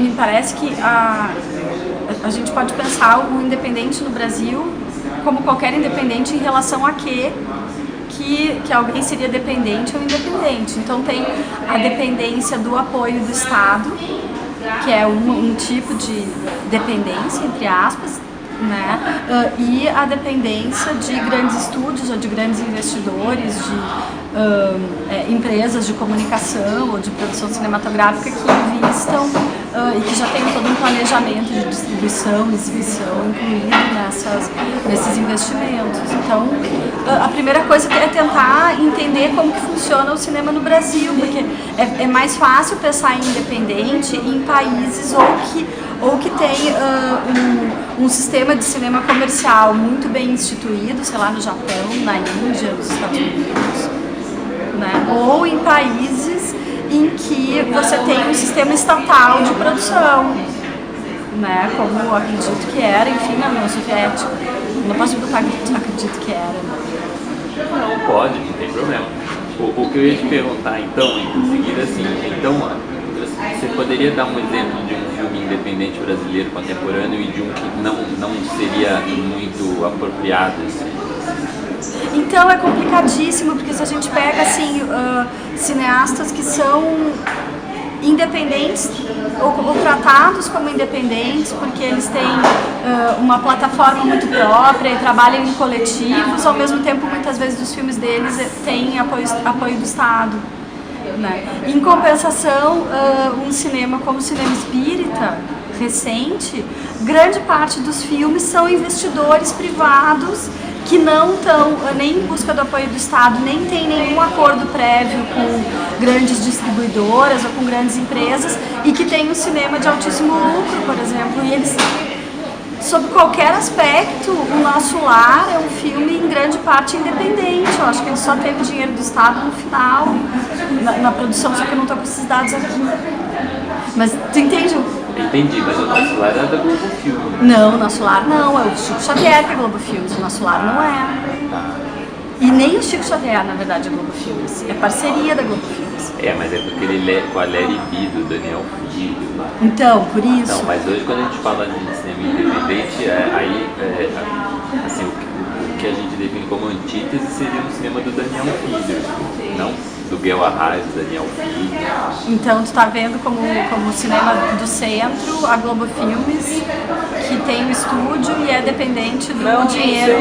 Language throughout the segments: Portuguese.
me parece que a gente pode pensar o independente no Brasil como qualquer independente em relação a que alguém seria dependente ou independente. Então tem a dependência do apoio do Estado, que é um tipo de dependência, entre aspas, né? E a dependência de grandes estúdios ou de grandes investidores, de empresas de comunicação ou de produção cinematográfica que investam e que já tem todo um planejamento de distribuição, exibição incluído nesses investimentos. Então, a primeira coisa é tentar entender como que funciona o cinema no Brasil, porque é mais fácil pensar em independente em países ou que tem um sistema de cinema comercial muito bem instituído, sei lá, no Japão, na Índia, nos Estados Unidos, né? Ou em países em que você tem um sistema estatal de produção, né? Como eu acredito que era, enfim, na União Soviética. Não posso botar acredito que era. Não pode, não tem problema. O que eu ia te perguntar então, em seguida, assim, então, você poderia dar um exemplo de um filme independente brasileiro contemporâneo e de um que não seria muito apropriado? Assim? Então é complicadíssimo, porque se a gente pega assim, cineastas que são independentes ou tratados como independentes porque eles têm uma plataforma muito própria e trabalham em coletivos, ao mesmo tempo muitas vezes os filmes deles têm apoio do Estado, né? Em compensação, um cinema como o cinema espírita recente, grande parte dos filmes são investidores privados que não estão nem em busca do apoio do Estado, nem tem nenhum acordo prévio com grandes distribuidoras ou com grandes empresas e que tem um cinema de altíssimo lucro, por exemplo, e eles, sob qualquer aspecto, O Nosso Lar é um filme em grande parte independente. Eu acho que ele só teve dinheiro do Estado no final, na produção, só que eu não estou com esses dados aqui. Mas tu entende? Entendi, mas O Nosso Lar é da Globo Filmes. Não, O Nosso Lar não, é o Chico Xavier que é Globo Filmes, O Nosso Lar não é. Tá. E nem o Chico Xavier, na verdade, é Globo Filmes, é parceria da Globo Filmes. Mas é porque ele é com a Léri B, do Daniel Filho. Então, por isso... Não, mas hoje quando a gente fala de cinema independente, assim, o que a gente define como antítese seria um cinema do Daniel Filho, não do Guel Arraes, do Daniel Filho. Então tu tá vendo como o cinema do centro, a Globo Filmes, que tem o estúdio e é dependente do dinheiro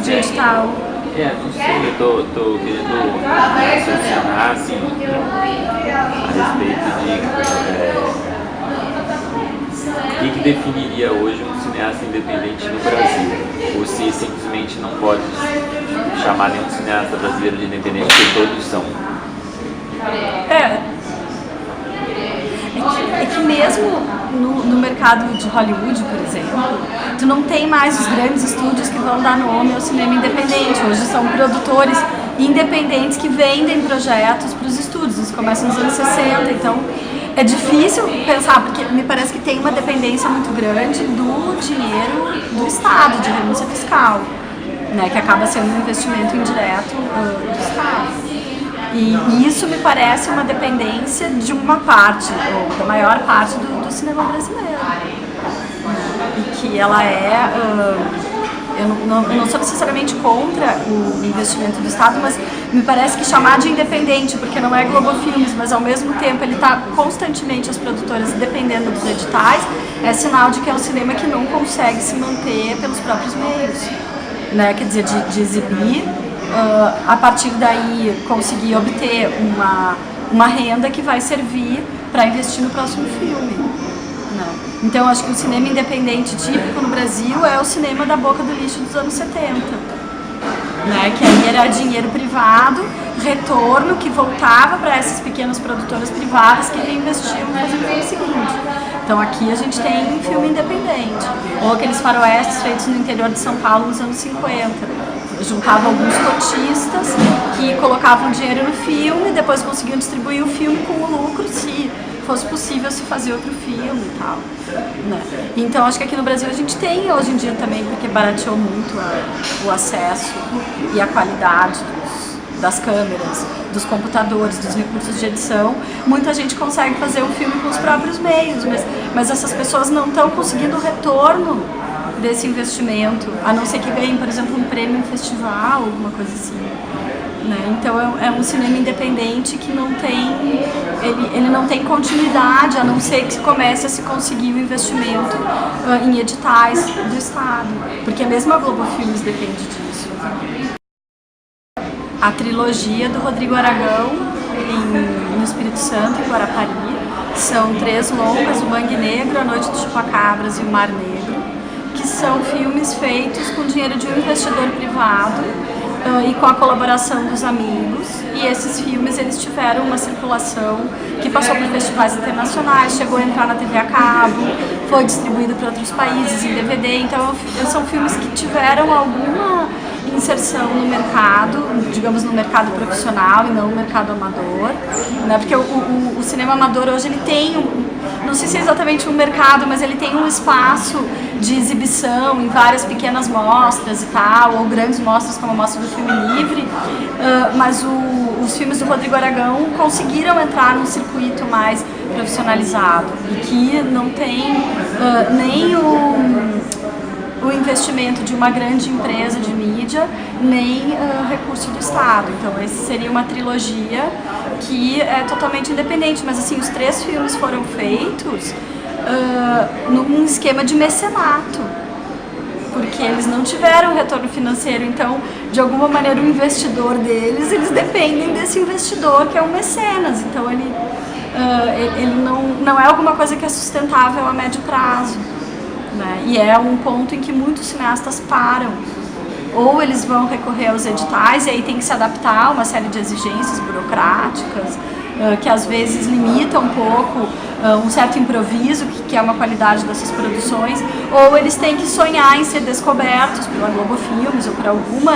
de edital. Não sei, eu tô querendo raciocinar assim, a respeito de o que definiria hoje um cineasta independente no Brasil, ou se simplesmente não pode chamar nenhum cineasta brasileiro de independente, porque todos são. É que mesmo no mercado de Hollywood, por exemplo, tu não tem mais os grandes estúdios que vão dar nome ao cinema independente. Hoje são produtores independentes que vendem projetos para os estúdios. Isso começa nos anos 60, então é difícil pensar, porque me parece que tem uma dependência muito grande do dinheiro do Estado, de renúncia fiscal, né, que acaba sendo um investimento indireto do Estado. E isso me parece uma dependência de uma parte, ou da maior parte do cinema brasileiro. E que ela eu não sou necessariamente contra o investimento do Estado, mas me parece que chamar de independente, porque não é Globo Filmes, mas ao mesmo tempo ele está constantemente, as produtoras, dependendo dos editais, é sinal de que é um cinema que não consegue se manter pelos próprios meios, né? Quer dizer, de exibir, a partir daí conseguir obter uma renda que vai servir para investir no próximo filme. Não. Então acho que o cinema independente típico no Brasil é o cinema da boca do lixo dos anos 70. Né? Que aí era dinheiro privado, retorno que voltava para essas pequenas produtoras privadas que reinvestiam no filme seguinte. Então aqui a gente tem filme independente, ou aqueles faroestes feitos no interior de São Paulo nos anos 50. Juntavam alguns cotistas que colocavam dinheiro no filme, depois conseguiam distribuir o filme com o lucro, se fosse possível se fazer outro filme e tal. Né? Então acho que aqui no Brasil a gente tem hoje em dia também, porque barateou muito o acesso e a qualidade das câmeras, dos computadores, dos recursos de edição, muita gente consegue fazer um filme com os próprios meios, mas essas pessoas não estão conseguindo o retorno desse investimento, a não ser que ganhem, por exemplo, um prêmio em festival, alguma coisa assim. Né? Então é um cinema independente que não tem, ele não tem continuidade, a não ser que comece a se conseguir o investimento em editais do Estado, porque mesmo a Globo Filmes depende disso. A trilogia do Rodrigo Aragão no Espírito Santo, em Guarapari, são 3 longas, o Mangue Negro, A Noite dos Chupacabras e o Mar Negro, que são filmes feitos com dinheiro de um investidor privado e com a colaboração dos amigos, e esses filmes eles tiveram uma circulação que passou por festivais internacionais, chegou a entrar na TV a cabo, foi distribuído para outros países em DVD, então são filmes que tiveram alguma inserção no mercado, digamos no mercado profissional e não no mercado amador, né? Porque o cinema amador hoje ele tem não sei se é exatamente um mercado, mas ele tem um espaço de exibição em várias pequenas mostras e tal, ou grandes mostras como a Mostra do Filme Livre, mas os filmes do Rodrigo Aragão conseguiram entrar num circuito mais profissionalizado e que não tem nem o investimento de uma grande empresa de mídia, nem recurso do Estado. Então esse seria uma trilogia que é totalmente independente, mas assim, os 3 filmes foram feitos num esquema de mecenato, porque eles não tiveram retorno financeiro, então de alguma maneira o investidor deles, eles dependem desse investidor que é um mecenas, então ele não é alguma coisa que é sustentável a médio prazo. Né? E é um ponto em que muitos cineastas param. Ou eles vão recorrer aos editais e aí tem que se adaptar a uma série de exigências burocráticas que às vezes limitam um pouco um certo improviso, que é uma qualidade dessas produções, ou eles têm que sonhar em ser descobertos pela Globo Filmes ou por alguma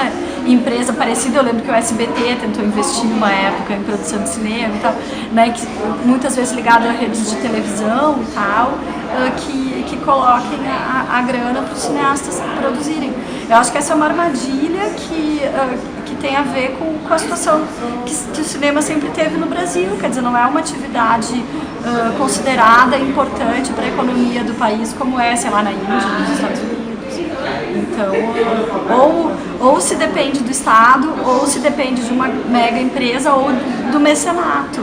empresa parecida. Eu lembro que o SBT tentou investir numa época em produção de cinema e tal, né, que, muitas vezes ligado a redes de televisão e tal, que coloquem a grana para os cineastas produzirem. Eu acho que essa é uma armadilha que tem a ver com a situação que o cinema sempre teve no Brasil, quer dizer, não é uma atividade considerada importante para a economia do país como é, sei lá, na Índia, nos Estados Unidos. Então, ou se depende do Estado, ou se depende de uma mega empresa ou do mecenato.